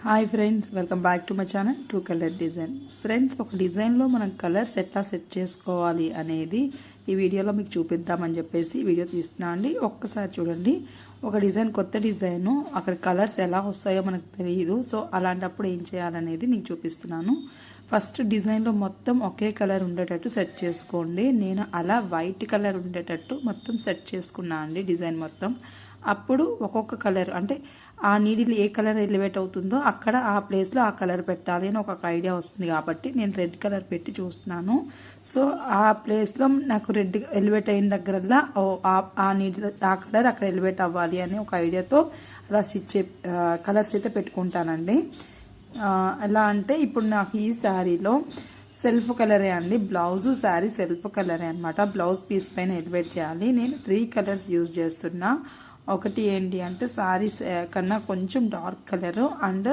Hi friends, welcome back to my channel true colour design. Friends, ఒక డిజైన్లో మనం colours ఎట్లా సెట్ చేసుకోవాలి అనేది ఈ వీడియోలో మీకు చూపిద్దామని చెప్పేసి వీడియో తీస్తున్నా అండి. ఒక్కసారి చూడండి. ఒక డిజైన్, కొత్త డిజైను, అక్కడ కలర్స్ ఎలా వస్తాయో మనకు తెలియదు. సో అలాంటప్పుడు ఏం చేయాలనేది నీకు చూపిస్తున్నాను. ఫస్ట్ డిజైన్లో మొత్తం ఒకే కలర్ ఉండేటట్టు సెట్ చేసుకోండి. నేను అలా వైట్ కలర్ ఉండేటట్టు మొత్తం సెట్ చేసుకున్నా అండి డిజైన్ మొత్తం. అప్పుడు ఒక్కొక్క కలర్ అంటే ఆ నీడిల్ ఏ కలర్ ఎలివేట్ అవుతుందో అక్కడ ఆ ప్లేస్లో ఆ కలర్ పెట్టాలి అని ఒక ఐడియా వస్తుంది. కాబట్టి నేను రెడ్ కలర్ పెట్టి చూస్తున్నాను. సో ఆ ప్లేస్లో నాకు రెడ్ ఎలివేట్ అయిన దగ్గరల్లా ఆ నీడిల్ ఆ కలర్ అక్కడ ఎలివేట్ అవ్వాలి అని ఒక ఐడియాతో అలా స్టిచ్ కలర్స్ అయితే పెట్టుకుంటానండి. ఎలా అంటే ఇప్పుడు నాకు ఈ శారీలో సెల్ఫ్ కలరే అండి. బ్లౌజ్ శారీ సెల్ఫ్ కలరే అనమాట. బ్లౌజ్ పీస్ పైన ఎలివేట్ చేయాలి. నేను 3 కలర్స్ యూజ్ చేస్తున్నా. ఒకటి ఏంటి అంటే శారీ కన్నా కొంచెం dark colour and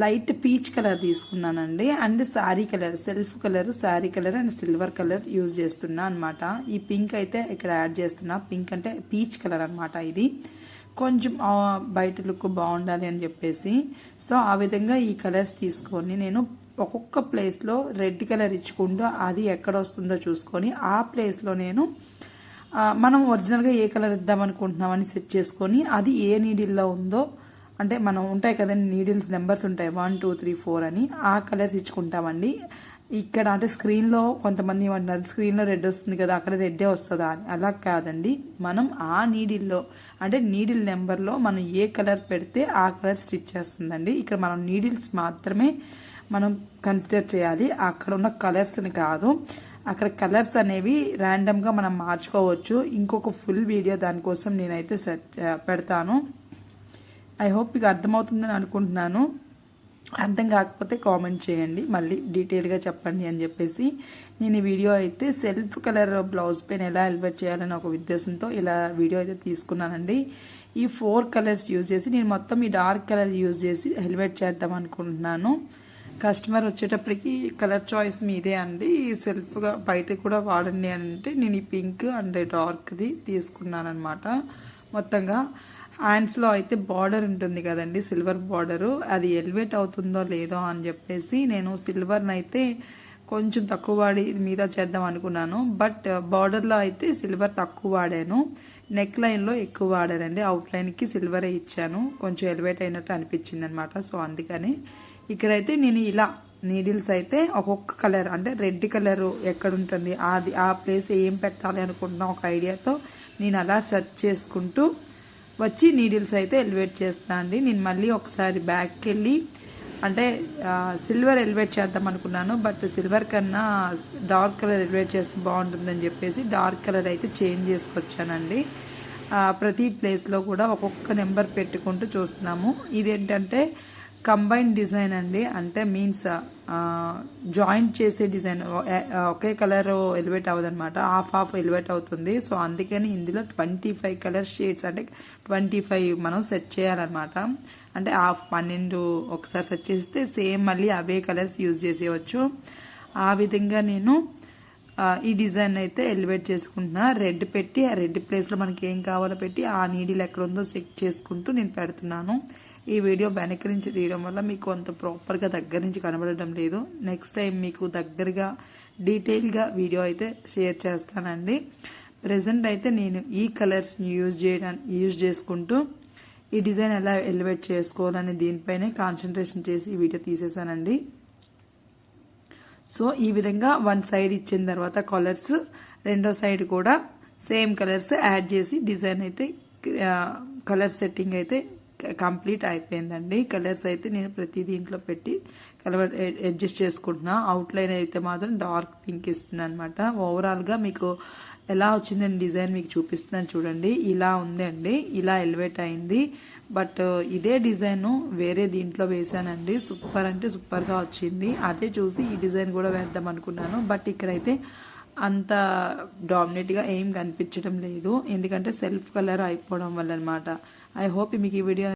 light peach colour తీసుకున్నానండి. And sari colour self colour, sari colour and silver colour use చేస్తున్నా అనమాట. ఈ పింక్ అయితే ఇక్కడ యాడ్ చేస్తున్నా. పింక్ అంటే పీచ్ కలర్ అనమాట. ఇది కొంచెం బయట లుక్ బాగుండాలి అని చెప్పేసి సో ఆ విధంగా ఈ కలర్స్ తీసుకొని నేను ఒక్కొక్క ప్లేస్లో రెడ్ కలర్ ఇచ్చుకుంటూ అది ఎక్కడ వస్తుందో చూసుకొని ఆ ప్లేస్లో నేను మనం ఒరిజినల్గా ఏ కలర్ ఇద్దాం అనుకుంటున్నామని సెట్ చేసుకొని అది ఏ నీడిల్లో ఉందో అంటే మనం ఉంటాయి కదండి నీడిల్స్ నెంబర్స్ ఉంటాయి 1 2 3 4 అని ఆ కలర్స్ ఇచ్చుకుంటామండి. ఇక్కడ అంటే స్క్రీన్లో కొంతమంది ఏమంటున్నారు స్క్రీన్లో రెడ్ వస్తుంది కదా అక్కడ రెడ్డే వస్తుందా అని. అలా కాదండి, మనం ఆ నీడిల్లో అంటే నీడిల్ నెంబర్లో మనం ఏ కలర్ పెడితే ఆ కలర్ స్టిచ్ చేస్తుందండి. ఇక్కడ మనం నీడిల్స్ మాత్రమే మనం కన్సిడర్ చేయాలి, అక్కడ ఉన్న కలర్స్ని కాదు. అక్కడ కలర్స్ అనేవి ర్యాండమ్గా మనం మార్చుకోవచ్చు. ఇంకొక ఫుల్ వీడియో దానికోసం నేనైతే పెడతాను. ఐ హోప్ మీకు అర్థమవుతుందని అనుకుంటున్నాను. అర్థం కాకపోతే కామెంట్ చేయండి, మళ్ళీ డీటెయిల్గా చెప్పండి అని చెప్పేసి. నేను ఈ వీడియో అయితే సెల్ఫ్ కలర్ బ్లౌజ్ పైన ఎలా ఎలివేట్ చేయాలని ఒక ఉద్దేశంతో ఇలా వీడియో అయితే తీసుకున్నానండి. ఈ 4 కలర్స్ యూజ్ చేసి నేను మొత్తం ఈ డార్క్ కలర్ యూజ్ చేసి ఎలివేట్ చేద్దాం అనుకుంటున్నాను. కస్టమర్ వచ్చేటప్పటికి కలర్ చాయిస్ మీదే అండి, సెల్ఫ్గా బయట కూడా వాడండి అంటే నేను ఈ పింక్ అండ్ డార్క్ది తీసుకున్నాను అనమాట. మొత్తంగా హ్యాండ్స్లో అయితే బార్డర్ ఉంటుంది కదండి, సిల్వర్ బార్డరు, అది ఎలివేట్ అవుతుందో లేదో అని చెప్పేసి నేను సిల్వర్ని అయితే కొంచెం తక్కువ వాడి మీద చేద్దాం అనుకున్నాను. బట్ బార్డర్లో అయితే సిల్వర్ తక్కువ వాడాను, నెక్ లైన్లో ఎక్కువ వాడానండి. అవుట్లైన్కి సిల్వరే ఇచ్చాను, కొంచెం ఎలివేట్ అయినట్టు అనిపించింది అనమాట. సో అందుకని ఇక్కడైతే నేను ఇలా నీడిల్స్ అయితే ఒక్కొక్క కలర్ అంటే రెడ్ కలర్ ఎక్కడ ఉంటుంది అది ఆ ప్లేస్ ఏం పెట్టాలి అనుకుంటున్నా ఒక ఐడియాతో నేను అలా సెర్చ్ చేసుకుంటూ వచ్చి నీడిల్స్ అయితే ఎలివేట్ చేస్తాను అండి. నేను మళ్ళీ ఒకసారి బ్యాక్కి వెళ్ళి అంటే సిల్వర్ ఎలివేట్ చేద్దాం అనుకున్నాను, బట్ సిల్వర్ కన్నా డార్క్ కలర్ ఎలివేట్ చేస్తే బాగుంటుందని చెప్పేసి డార్క్ కలర్ అయితే చేంజ్ చేసుకొచ్చానండి. ప్రతి ప్లేస్లో కూడా ఒక్కొక్క నెంబర్ పెట్టుకుంటూ చూస్తున్నాము. ఇదేంటంటే కంబైన్ డిజైన్ అండి, అంటే మీన్స్ జాయింట్ చేసే డిజైన్. ఒకే కలర్ ఎలివేట్ అవ్వదన్నమాట, హాఫ్ ఎలివేట్ అవుతుంది. సో అందుకని ఇందులో 25 కలర్ షేడ్స్ అంటే 25 మనం సెట్ చేయాలన్నమాట. అంటే 12 ఒకసారి సెట్ చేస్తే సేమ్ మళ్ళీ అవే కలర్స్ యూజ్ చేసేయచ్చు. ఆ విధంగా నేను ఈ డిజైన్ అయితే ఎలివేట్ చేసుకుంటున్నా. రెడ్ పెట్టి ఆ రెడ్ ప్లేస్లో మనకి ఏం కావాలో పెట్టి ఆ నీడిల్ ఎక్కడ ఉందో చెక్ చేసుకుంటూ నేను పెడుతున్నాను. ఈ వీడియో వెనక నుంచి తీయడం వల్ల మీకు అంత ప్రాపర్గా దగ్గర నుంచి కనబడడం లేదు. నెక్స్ట్ టైం మీకు దగ్గరగా డీటెయిల్గా వీడియో అయితే షేర్ చేస్తానండి. ప్రెజెంట్ అయితే నేను ఈ కలర్స్ యూజ్ చేసుకుంటూ ఈ డిజైన్ ఎలా ఎలివేట్ చేసుకోవాలని దీనిపైనే కాన్సన్ట్రేషన్ చేసి ఈ వీడియో తీసేసానండి. సో ఈ విధంగా వన్ సైడ్ ఇచ్చిన తర్వాత కలర్స్ రెండో సైడ్ కూడా సేమ్ కలర్స్ యాడ్ చేసి డిజైన్ అయితే కలర్ సెట్టింగ్ అయితే కంప్లీట్ అయిపోయిందండి. కలర్స్ అయితే నేను ప్రతి దీంట్లో పెట్టి కలర్ అడ్జస్ట్ చేసుకుంటున్నా. అవుట్లైన్ అయితే మాత్రం డార్క్ పింక్ ఇస్తున్నాను అనమాట. ఓవరాల్గా మీకు ఎలా వచ్చిందని డిజైన్ మీకు చూపిస్తున్నాను చూడండి. ఇలా ఉందండి, ఇలా ఎలివేట్ అయింది. బట్ ఇదే డిజైన్ వేరే దీంట్లో వేసానండి, సూపర్ అంటే సూపర్గా వచ్చింది. అదే చూసి ఈ డిజైన్ కూడా వేద్దాం అనుకున్నాను. బట్ ఇక్కడైతే అంత డామినేట్గా ఏం కనిపించడం లేదు, ఎందుకంటే సెల్ఫ్ కలర్ అయిపోవడం వల్ల అనమాట. ఐ హోప్ మీకు ఈ వీడియో